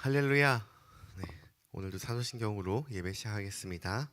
할렐루야. 네, 오늘도 사도신경으로 예배 시작하겠습니다.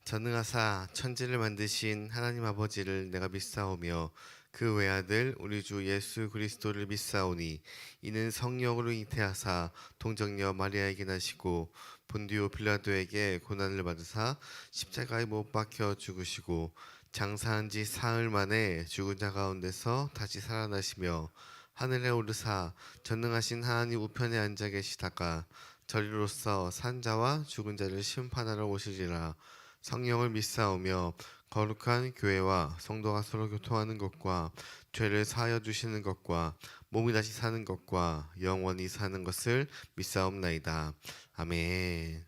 전능하사 천지를 만드신 하나님 아버지를 내가 믿사오며 그 외아들 우리 주 예수 그리스도를 믿사오니 이는 성령으로 잉태하사 동정녀 마리아에게 나시고 본디오 빌라도에게 고난을 받으사 십자가에 못 박혀 죽으시고 장사한 지 사흘 만에 죽은 자 가운데서 다시 살아나시며 하늘에 오르사 전능하신 하나님 우편에 앉아 계시다가 저리로서 산자와 죽은 자를 심판하러 오시리라. 성령을 믿사오며 거룩한 교회와 성도가 서로 교통하는 것과 죄를 사하여 주시는 것과 몸이 다시 사는 것과 영원히 사는 것을 믿사옵나이다. 아멘.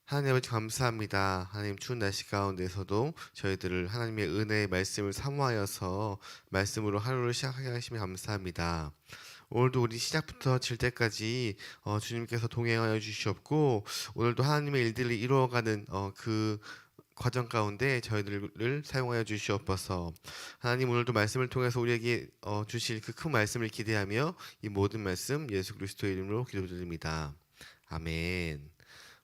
하나님 아버지 감사합니다. 하나님 추운 날씨 가운데서도 저희들을 하나님의 은혜의 말씀을 사모하여서 말씀으로 하루를 시작하게 하시면 감사합니다. 오늘도 우리 시작부터 질 때까지 주님께서 동행하여 주시옵고 오늘도 하나님의 일들을 이루어가는 그 과정 가운데 저희들을 사용하여 주시옵소서. 하나님 오늘도 말씀을 통해서 우리에게 주실 그 큰 말씀을 기대하며 이 모든 말씀 예수 그리스도의 이름으로 기도드립니다. 아멘.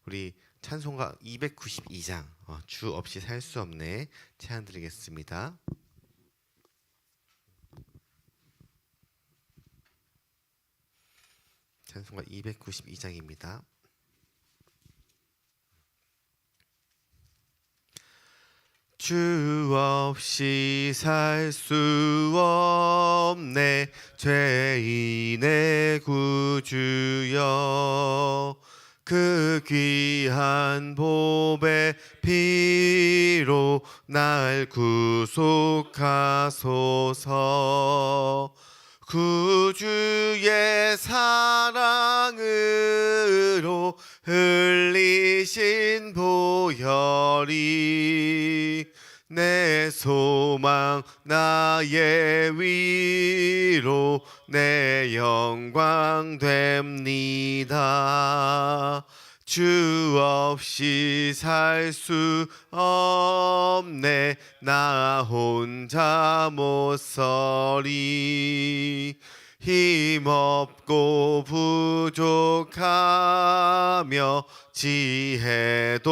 우리 찬송가 292장 주 없이 살 수 없네 찬양 드리겠습니다. 찬송가 292장입니다. 주 없이 살 수 없네 죄인의 구주여 그 귀한 보배 피로 날 구속하소서. 구주의 사랑으로 흘리신 보혈이 내 소망 나의 위로 내 영광 됩니다. 주 없이 살 수 없네 나 혼자 못 서리. 힘없고 부족하며 지혜도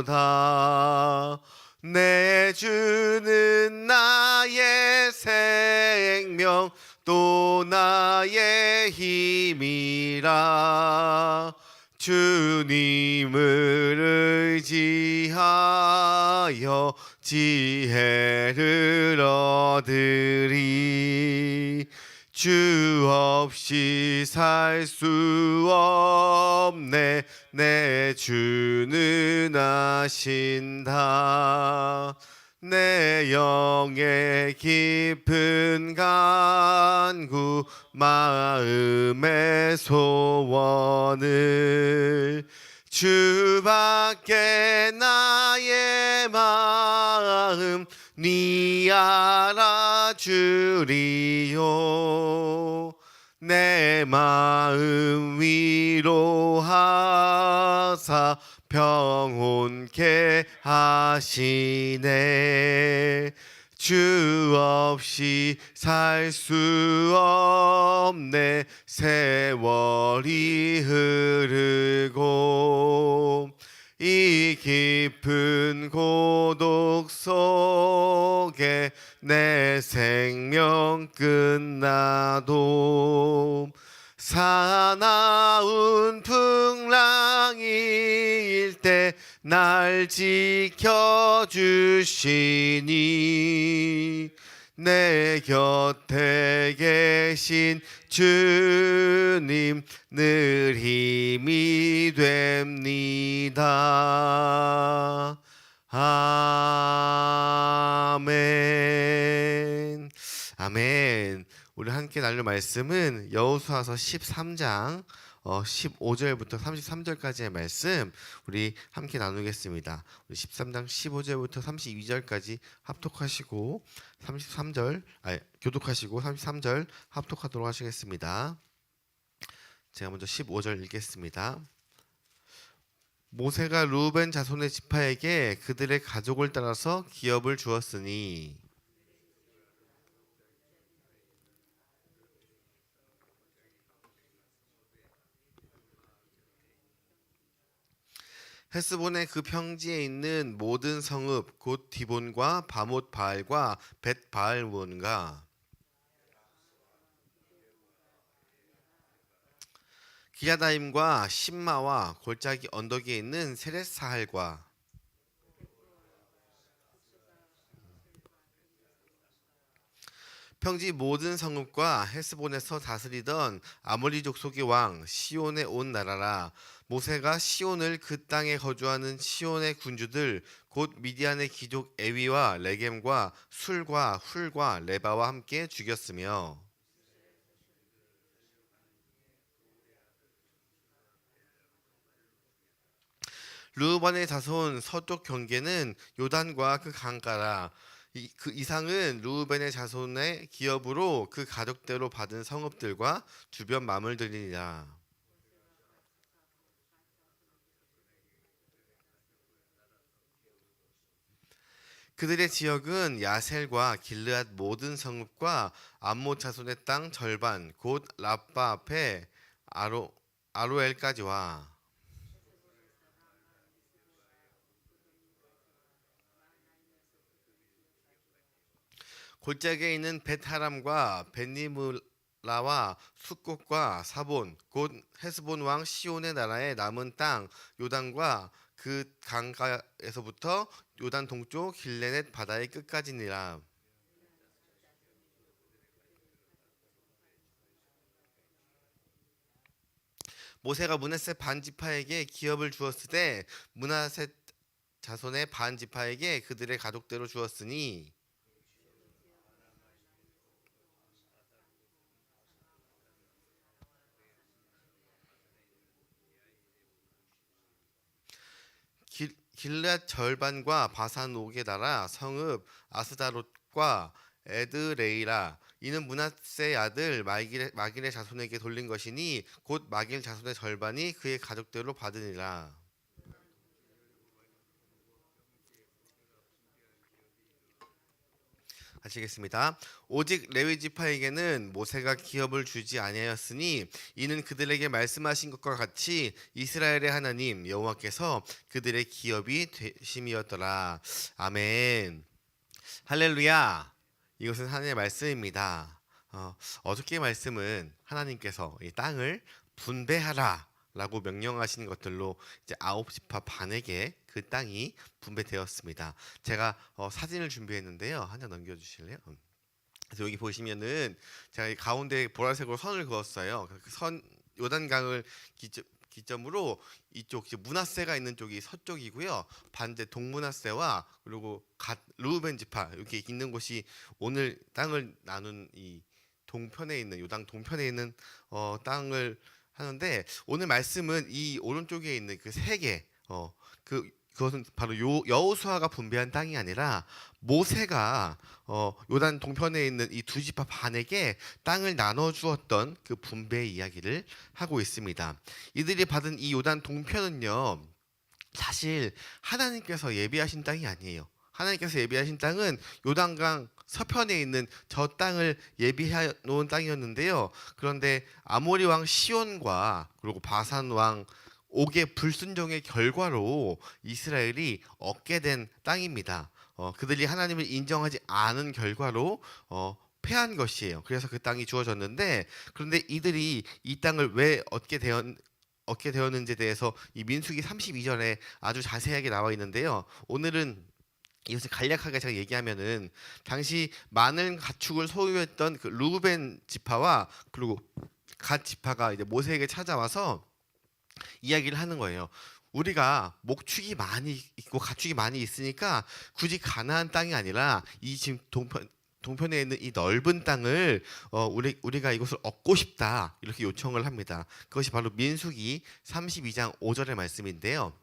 없도다. 내 주는 나의 생명 또 나의 힘이라. 주님을 의지하여 지혜를 얻으리. 주 없이 살 수 없네 내 주는 아신다. 내 영의 깊은 간구 마음의 소원을 주밖에 나의 마음 네 알아주리요. 내 마음 위로하사 평온케 하시네. 주 없이 살 수 없네 세월이 흐르고 이 깊은 고독 속에 내 생명 끝나도 사나운 풍랑일 때 날 지켜주시니 내 곁에 계신 주님 늘 힘이 됩니다. 아멘. 아멘. 우리 함께 나눌 말씀은 여호수아서 13장 15절부터 33절까지의 말씀 우리 함께 나누겠습니다. 우리 13장 15절부터 32절까지 합독하시고 33절 교독하시고 33절 합독하도록 하시겠습니다. 제가 먼저 15절 읽겠습니다. 모세가 루벤 자손의 지파에게 그들의 가족을 따라서 기업을 주었으니 헤스본의 그 평지에 있는 모든 성읍 곧 디본과 바못 바알과 벳 바알몬과 기랴다임과 심마와 골짜기 언덕에 있는 세렛사할과 평지 모든 성읍과 헤스본에서 다스리던 아모리 족속의 왕 시온의 온 나라라. 모세가 시온을 그 땅에 거주하는 시온의 군주들 곧 미디안의 귀족 에위와 레겜과 술과 훌과 레바와 함께 죽였으며 르우반의 자손 서쪽 경계는 요단과 그 강가라. 그 이상은 르우벤의 자손의 기업으로 그 가족대로 받은 성읍들과 주변 마물들이니라. 그들의 지역은 야셀과 길르앗 모든 성읍과 암못 자손의 땅 절반 곧 라빠 앞에 아로 아로엘까지와 골짜기에 있는 벳하람과 벳니물라와 숫곳과 사본 곧 헤스본 왕 시온의 나라의 남은 땅 요단과 그 강가에서부터 요단 동쪽 길레넷 바다의 끝까지니라. 모세가 므낫세 반 지파에게 기업을 주었을 때 므낫세 자손의 반 지파에게 그들의 가족대로 주었으니 길앗 절반과 바산 옥에 달아 성읍 아스다롯과 에드레이라. 이는 므낫세의 아들 마길의 자손에게 돌린 것이니 곧 마길 자손의 절반이 그의 가족대로 받으니라. 하시겠습니다. 오직 레위 지파에게는 모세가 기업을 주지 아니하였으니 이는 그들에게 말씀하신 것과 같이 이스라엘의 하나님 여호와께서 그들의 기업이 되심이었더라. 아멘. 할렐루야. 이것은 하나님의 말씀입니다. 어저께 말씀은 하나님께서 이 땅을 분배하라 라고 명령하신 것들로 이제 아홉 지파 반에게 그 땅이 분배되었습니다. 제가 사진을 준비했는데요. 한 장 넘겨주실래요? 그래서 여기 보시면은 제가 이 가운데 보라색으로 선을 그었어요. 그 선 요단강을 기점으로 이쪽 므낫세가 있는 쪽이 서쪽이고요. 반대 동므낫세와 그리고 갓 르우벤 지파 여기 있는 곳이 오늘 땅을 나눈 이 동편에 있는 요단 동편에 있는 땅을 하는데 오늘 말씀은 이 오른쪽에 있는 그 세 개, 그것은 바로 여호수아가 분배한 땅이 아니라 모세가 요단 동편에 있는 이 두 지파 반에게 땅을 나눠 주었던 그 분배 이야기를 하고 있습니다. 이들이 받은 이 요단 동편은요, 사실 하나님께서 예비하신 땅이 아니에요. 하나님께서 예비하신 땅은 요단강 서편에 있는 저 땅을 예비해 놓은 땅이었는데요. 그런데 아모리 왕 시온과 그리고 바산 왕 옥의 불순종의 결과로 이스라엘이 얻게 된 땅입니다. 그들이 하나님을 인정하지 않은 결과로 패한 것이에요. 그래서 그 땅이 주어졌는데 그런데 이들이 이 땅을 왜 얻게 되었는지에 대해서 이 민수기 32절에 아주 자세하게 나와 있는데요. 오늘은 이것을 간략하게 제가 얘기하면은 당시 많은 가축을 소유했던 그 루벤 지파와 그리고 갓 지파가 이제 모세에게 찾아와서 이야기를 하는 거예요. 우리가 목축이 많이 있고 가축이 많이 있으니까 굳이 가나안 땅이 아니라 이 지금 동편에 있는 이 넓은 땅을 우리가 이것을 얻고 싶다 이렇게 요청을 합니다. 그것이 바로 민수기 32장 5절의 말씀인데요.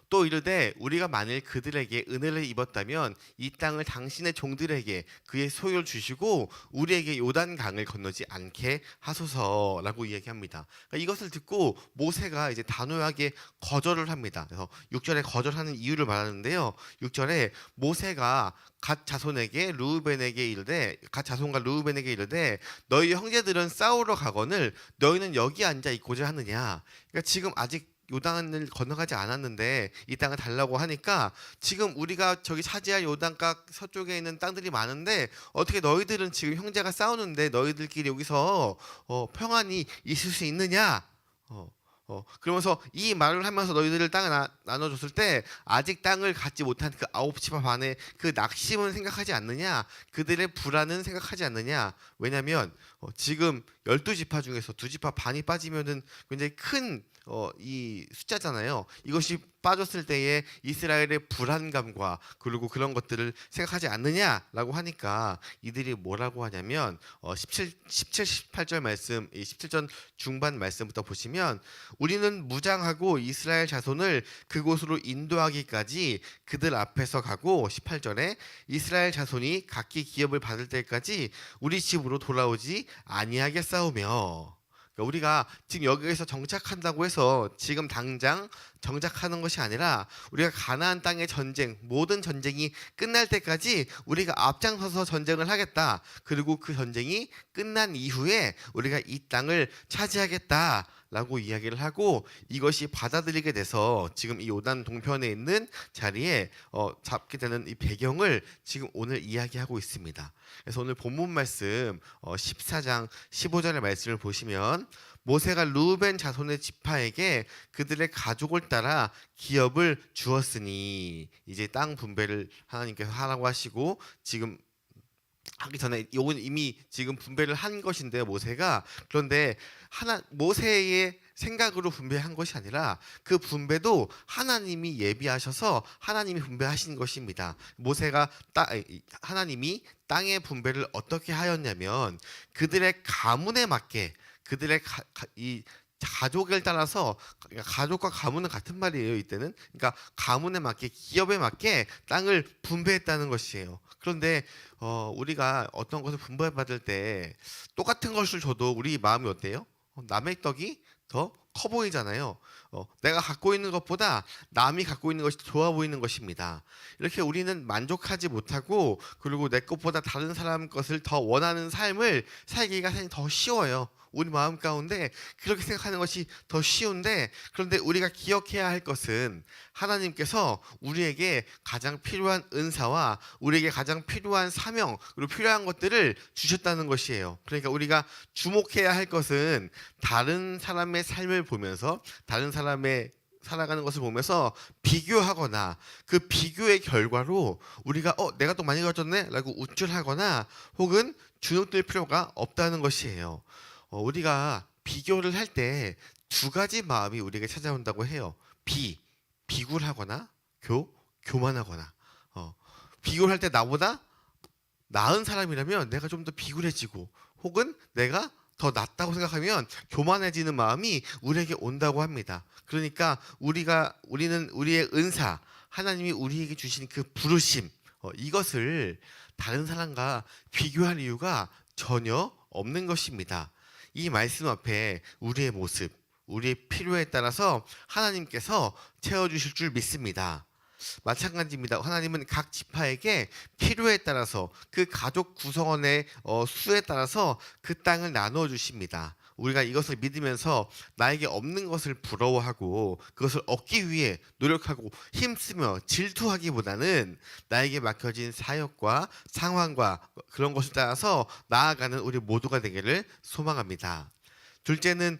또 이르되 우리가 만일 그들에게 은혜를 입었다면 이 땅을 당신의 종들에게 그의 소유를 주시고 우리에게 요단강을 건너지 않게 하소서라고 이야기합니다. 그러니까 이것을 듣고 모세가 이제 단호하게 거절을 합니다. 그래서 6절에 거절하는 이유를 말하는데요. 6절에 모세가 갓 자손에게 르우벤에게 이르되 갓 자손과 르우벤에게 이르되 너희 형제들은 싸우러 가거늘 너희는 여기 앉아 있고자 하느냐. 그러니까 지금 아직 요단을 건너가지 않았는데 이 땅을 달라고 하니까 지금 우리가 저기 차지할 요단가 서쪽에 있는 땅들이 많은데 어떻게 너희들은 지금 형제가 싸우는데 너희들끼리 여기서 평안히 있을 수 있느냐? 그러면서 이 말을 하면서 너희들을 땅을 나눠줬을 때 아직 땅을 갖지 못한 그 9지파 반의 그 낙심은 생각하지 않느냐? 그들의 불안은 생각하지 않느냐? 왜냐하면 지금 12지파 중에서 2지파 반이 빠지면은 굉장히 큰 이 숫자잖아요. 이것이 빠졌을 때에 이스라엘의 불안감과 그리고 그런 것들을 생각하지 않느냐라고 하니까 이들이 뭐라고 하냐면 17, 18절 말씀, 이 17절 중반 말씀부터 보시면 우리는 무장하고 이스라엘 자손을 그곳으로 인도하기까지 그들 앞에서 가고 18절에 이스라엘 자손이 각기 기업을 받을 때까지 우리 집으로 돌아오지 아니하겠사오며 그러니까 우리가 지금 여기에서 정착한다고 해서 지금 당장 정착하는 것이 아니라 우리가 가나안 땅의 전쟁 모든 전쟁이 끝날 때까지 우리가 앞장서서 전쟁을 하겠다. 그리고 그 전쟁이 끝난 이후에 우리가 이 땅을 차지하겠다. 라고 이야기를 하고 이것이 받아들이게 돼서 지금 이 요단 동편에 있는 자리에 잡게 되는 이 배경을 지금 오늘 이야기하고 있습니다. 그래서 오늘 본문 말씀 14장 15절의 말씀을 보시면 모세가 루벤 자손의 지파에게 그들의 가족을 따라 기업을 주었으니 이제 땅 분배를 하나님께서 하라고 하시고 지금 하기 전에 요건 이미 지금 분배를 한 것인데요, 모세가. 그런데 모세의 생각으로 분배한 것이 아니라 그 분배도 하나님이 예비하셔서 하나님이 분배하신 것입니다. 하나님이 땅의 분배를 어떻게 하였냐면 그들의 가문에 맞게 그들의 이 가족을 따라서 가족과 가문은 같은 말이에요. 이때는 그러니까 가문에 맞게 기업에 맞게 땅을 분배했다는 것이에요. 그런데 우리가 어떤 것을 분배받을 때 똑같은 것을 줘도 우리 마음이 어때요? 남의 떡이 더 커 보이잖아요. 내가 갖고 있는 것보다 남이 갖고 있는 것이 좋아 보이는 것입니다. 이렇게 우리는 만족하지 못하고 그리고 내 것보다 다른 사람 것을 더 원하는 삶을 살기가 사실 더 쉬워요. 우리 마음 가운데 그렇게 생각하는 것이 더 쉬운데 그런데 우리가 기억해야 할 것은 하나님께서 우리에게 가장 필요한 은사와 우리에게 가장 필요한 사명 그리고 필요한 것들을 주셨다는 것이에요. 그러니까 우리가 주목해야 할 것은 다른 사람의 삶을 보면서 다른 사람의 살아가는 것을 보면서 비교하거나 그 비교의 결과로 우리가 내가 또 많이 가졌네 라고 우쭐하거나 혹은 주눅들 필요가 없다는 것이에요. 우리가 비교를 할 때 두 가지 마음이 우리에게 찾아온다고 해요. 비굴하거나 교만하거나. 비교를 할 때 나보다 나은 사람이라면 내가 좀 더 비굴해지고 혹은 내가 더 낫다고 생각하면 교만해지는 마음이 우리에게 온다고 합니다. 그러니까 우리는 우리의 은사, 하나님이 우리에게 주신 그 부르심, 이것을 다른 사람과 비교할 이유가 전혀 없는 것입니다. 이 말씀 앞에 우리의 모습, 우리의 필요에 따라서 하나님께서 채워주실 줄 믿습니다. 마찬가지입니다. 하나님은 각 지파에게 필요에 따라서 그 가족 구성원의 수에 따라서 그 땅을 나누어 주십니다. 우리가 이것을 믿으면서 나에게 없는 것을 부러워하고 그것을 얻기 위해 노력하고 힘쓰며 질투하기보다는 나에게 맡겨진 사역과 상황과 그런 것을 따라서 나아가는 우리 모두가 되기를 소망합니다. 둘째는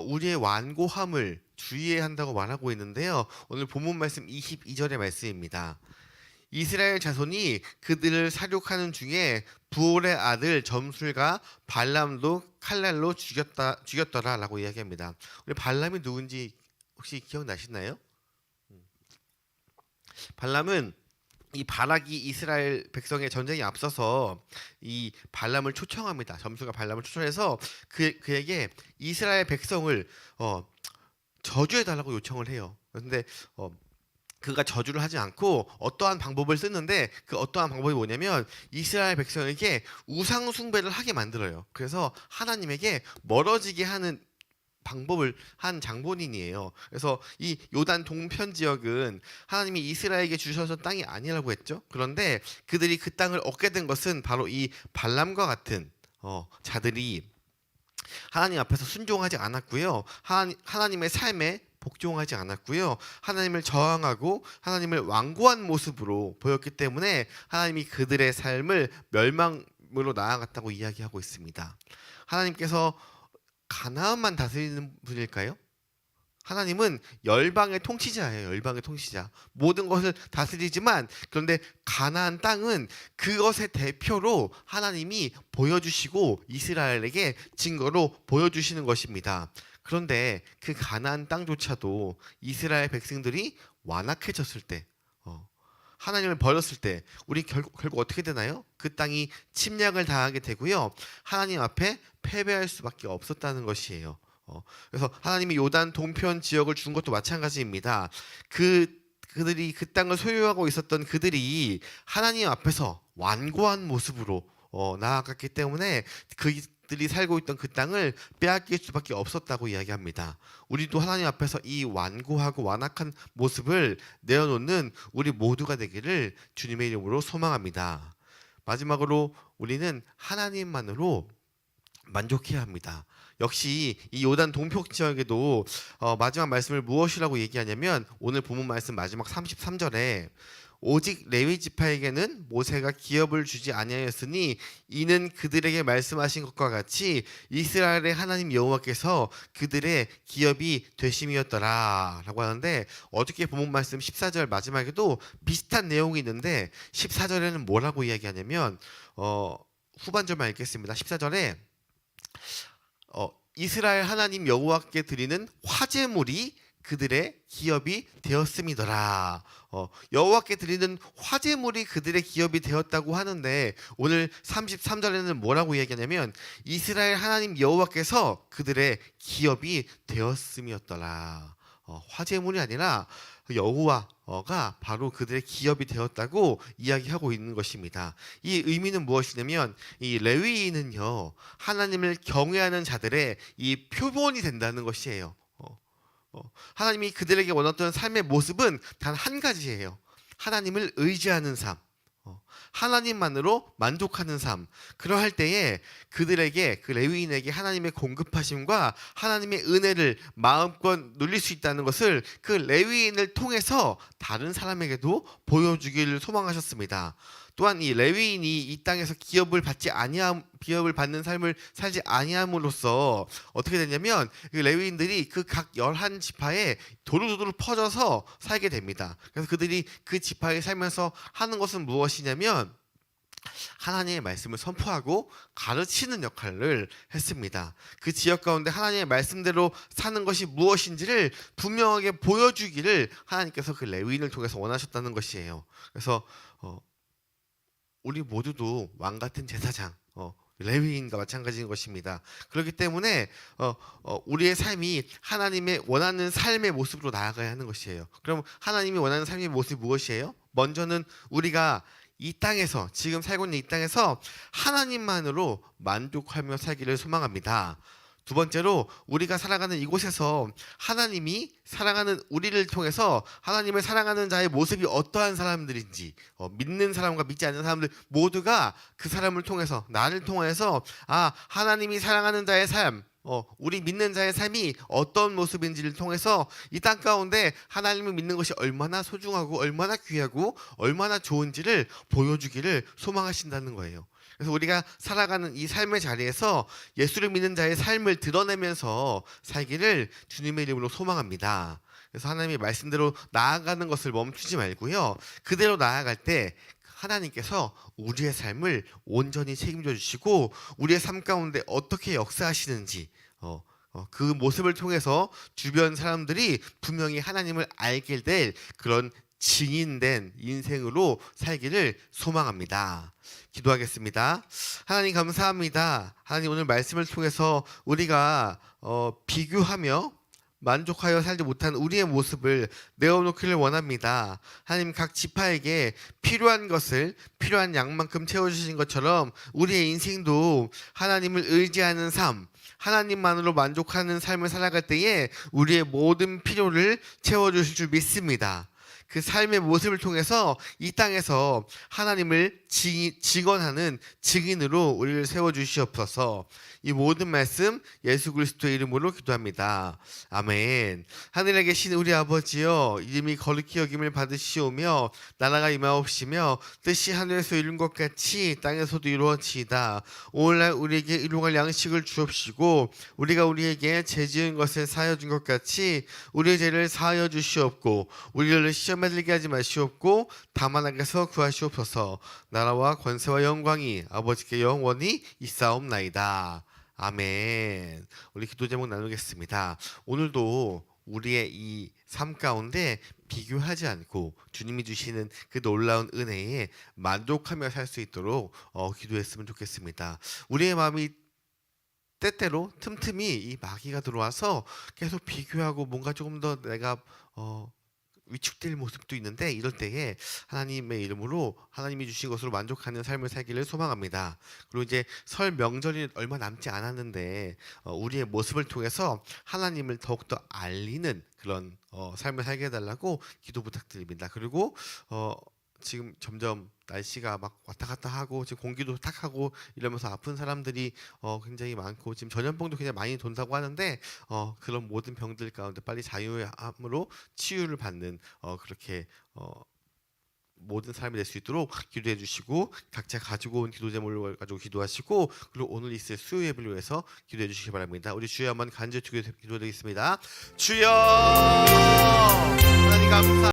우리의 완고함을 주의해야 한다고 말하고 있는데요. 오늘 본문 말씀 22절의 말씀입니다. 이스라엘 자손이 그들을 사륙하는 중에 부올의 아들 점술과 발람도 칼날로 죽였더라라고 이야기합니다. 우리 발람이 누군지 혹시 기억나시나요? 발람은 이 바락이 이스라엘 백성의 전쟁에 앞서서 이 발람을 초청합니다. 점술과 발람을 초청해서 그에게 이스라엘 백성을 저주해달라고 요청을 해요. 그런데 그가 저주를 하지 않고 어떠한 방법을 쓰는데 그 어떠한 방법이 뭐냐면 이스라엘 백성에게 우상 숭배를 하게 만들어요. 그래서 하나님에게 멀어지게 하는 방법을 한 장본인이에요. 그래서 이 요단 동편 지역은 하나님이 이스라엘에게 주셔서 땅이 아니라고 했죠. 그런데 그들이 그 땅을 얻게 된 것은 바로 이 발람과 같은 자들이 하나님 앞에서 순종하지 않았고요. 하나님의 삶에 복종하지 않았고요. 하나님을 저항하고 하나님을 완고한 모습으로 보였기 때문에 하나님이 그들의 삶을 멸망으로 나아갔다고 이야기하고 있습니다. 하나님께서 가나안만 다스리는 분일까요? 하나님은 열방의 통치자예요. 열방의 통치자. 모든 것을 다스리지만 그런데 가나안 땅은 그것의 대표로 하나님이 보여주시고 이스라엘에게 증거로 보여주시는 것입니다. 그런데 그 가나안 땅조차도 이스라엘 백성들이 완악해졌을 때, 하나님을 버렸을 때 우리 결국 어떻게 되나요? 그 땅이 침략을 당하게 되고요. 하나님 앞에 패배할 수밖에 없었다는 것이에요. 그래서 하나님이 요단 동편 지역을 준 것도 마찬가지입니다. 그들이 그 땅을 소유하고 있었던 그들이 하나님 앞에서 완고한 모습으로 나아갔기 때문에 그들이 살고 있던 그 땅을 빼앗길 수밖에 없었다고 이야기합니다. 우리도 하나님 앞에서 이 완고하고 완악한 모습을 내어놓는 우리 모두가 되기를 주님의 이름으로 소망합니다. 마지막으로 우리는 하나님만으로 만족해야 합니다. 역시 이 요단 동편 지역에도 마지막 말씀을 무엇이라고 얘기하냐면 오늘 본문 말씀 마지막 33절에 오직 레위 지파에게는 모세가 기업을 주지 아니하였으니 이는 그들에게 말씀하신 것과 같이 이스라엘의 하나님 여호와께서 그들의 기업이 되심이었더라 라고 하는데, 어떻게 본문 말씀 14절 마지막에도 비슷한 내용이 있는데 14절에는 뭐라고 이야기하냐면 후반절만 읽겠습니다. 14절에 이스라엘 하나님 여호와께 드리는 화제물이 그들의 기업이 되었음이더라. 여호와께 드리는 화제물이 그들의 기업이 되었다고 하는데 오늘 33절에는 뭐라고 얘기하냐면 이스라엘 하나님 여호와께서 그들의 기업이 되었음이었더라. 화제물이 아니라 여호와가 바로 그들의 기업이 되었다고 이야기하고 있는 것입니다. 이 의미는 무엇이냐면 이 레위인은요 하나님을 경외하는 자들의 이 표본이 된다는 것이에요. 하나님이 그들에게 원했던 삶의 모습은 단 한 가지예요. 하나님을 의지하는 삶, 하나님만으로 만족하는 삶. 그러할 때에 그들에게, 그 레위인에게 하나님의 공급하심과 하나님의 은혜를 마음껏 누릴 수 있다는 것을 그 레위인을 통해서 다른 사람에게도 보여주기를 소망하셨습니다. 또한 이 레위인이 이 땅에서 기업을 받는 삶을 살지 아니함으로써 어떻게 되냐면 그 레위인들이 그 각 11지파에 도루도루 퍼져서 살게 됩니다. 그래서 그들이 그 지파에 살면서 하는 것은 무엇이냐면 하나님의 말씀을 선포하고 가르치는 역할을 했습니다. 그 지역 가운데 하나님의 말씀대로 사는 것이 무엇인지를 분명하게 보여주기를 하나님께서 그 레위인을 통해서 원하셨다는 것이에요. 그래서 우리 모두도 왕 같은 제사장, 레위인과 마찬가지인 것입니다. 그렇기 때문에 우리의 삶이 하나님의 원하는 삶의 모습으로 나아가야 하는 것이에요. 그럼 하나님이 원하는 삶의 모습이 무엇이에요? 먼저는 우리가 이 땅에서, 지금 살고 있는 이 땅에서 하나님만으로 만족하며 살기를 소망합니다. 두 번째로 우리가 살아가는 이곳에서 하나님이 사랑하는 우리를 통해서 하나님을 사랑하는 자의 모습이 어떠한 사람들인지, 믿는 사람과 믿지 않는 사람들 모두가 그 사람을 통해서, 나를 통해서 하나님이 사랑하는 자의 삶, 우리 믿는 자의 삶이 어떤 모습인지를 통해서 이 땅 가운데 하나님을 믿는 것이 얼마나 소중하고 얼마나 귀하고 얼마나 좋은지를 보여주기를 소망하신다는 거예요. 그래서 우리가 살아가는 이 삶의 자리에서 예수를 믿는 자의 삶을 드러내면서 살기를 주님의 이름으로 소망합니다. 그래서 하나님의 말씀대로 나아가는 것을 멈추지 말고요, 그대로 나아갈 때 하나님께서 우리의 삶을 온전히 책임져 주시고 우리의 삶 가운데 어떻게 역사하시는지 그 모습을 통해서 주변 사람들이 분명히 하나님을 알게 될 그런 증인된 인생으로 살기를 소망합니다. 기도하겠습니다. 하나님 감사합니다. 하나님 오늘 말씀을 통해서 우리가 비교하며 만족하여 살지 못한 우리의 모습을 내어놓기를 원합니다. 하나님 각 지파에게 필요한 것을 필요한 양만큼 채워주신 것처럼 우리의 인생도 하나님을 의지하는 삶, 하나님만으로 만족하는 삶을 살아갈 때에 우리의 모든 필요를 채워주실 줄 믿습니다. 그 삶의 모습을 통해서 이 땅에서 하나님을 증언하는 증인으로 우리를 세워주시옵소서. 이 모든 말씀 예수 그리스도의 이름으로 기도합니다. 아멘. 하늘에 계신 우리 아버지여, 이름이 거룩히 여김을 받으시오며 나라가 임하옵시며 뜻이 하늘에서 이룬 것 같이 땅에서도 이루어지이다. 오늘날 우리에게 일용할 양식을 주옵시고 우리가 우리에게 죄 지은 것을 사하여 준 것 같이 우리의 죄를 사하여 주시옵고 우리를 시험에 들게 하지 마시옵고 다만 악에서 구하시옵소서. 나라와 권세와 영광이 아버지께 영원히 있사옵나이다. 아멘. 우리 기도 제목 나누겠습니다. 오늘도 우리의 이 삶 가운데 비교하지 않고 주님이 주시는 그 놀라운 은혜에 만족하며 살 수 있도록 기도했으면 좋겠습니다. 우리의 마음이 때때로 틈틈이 이 마귀가 들어와서 계속 비교하고 뭔가 조금 더 내가 위축될 모습도 있는데, 이럴 때에 하나님의 이름으로 하나님이 주신 것으로 만족하는 삶을 살기를 소망합니다. 그리고 이제 설 명절이 얼마 남지 않았는데 우리의 모습을 통해서 하나님을 더욱더 알리는 그런 삶을 살게 해달라고 기도 부탁드립니다. 그리고 지금 점점 날씨가 막 왔다 갔다 하고 지금 공기도 탁하고 이러면서 아픈 사람들이 굉장히 많고 지금 전염병도 굉장히 많이 돈다고 하는데 그런 모든 병들 가운데 빨리 자유함으로 치유를 받는 그렇게 모든 삶이 될 수 있도록 기도해 주시고, 각자 가지고 온 기도 제목을 가지고 기도하시고, 그리고 오늘 있을 수요 예배를 위해서 기도해 주시기 바랍니다. 우리 주여 한번 간절히 기도드리겠습니다. 주여, 하나님 감사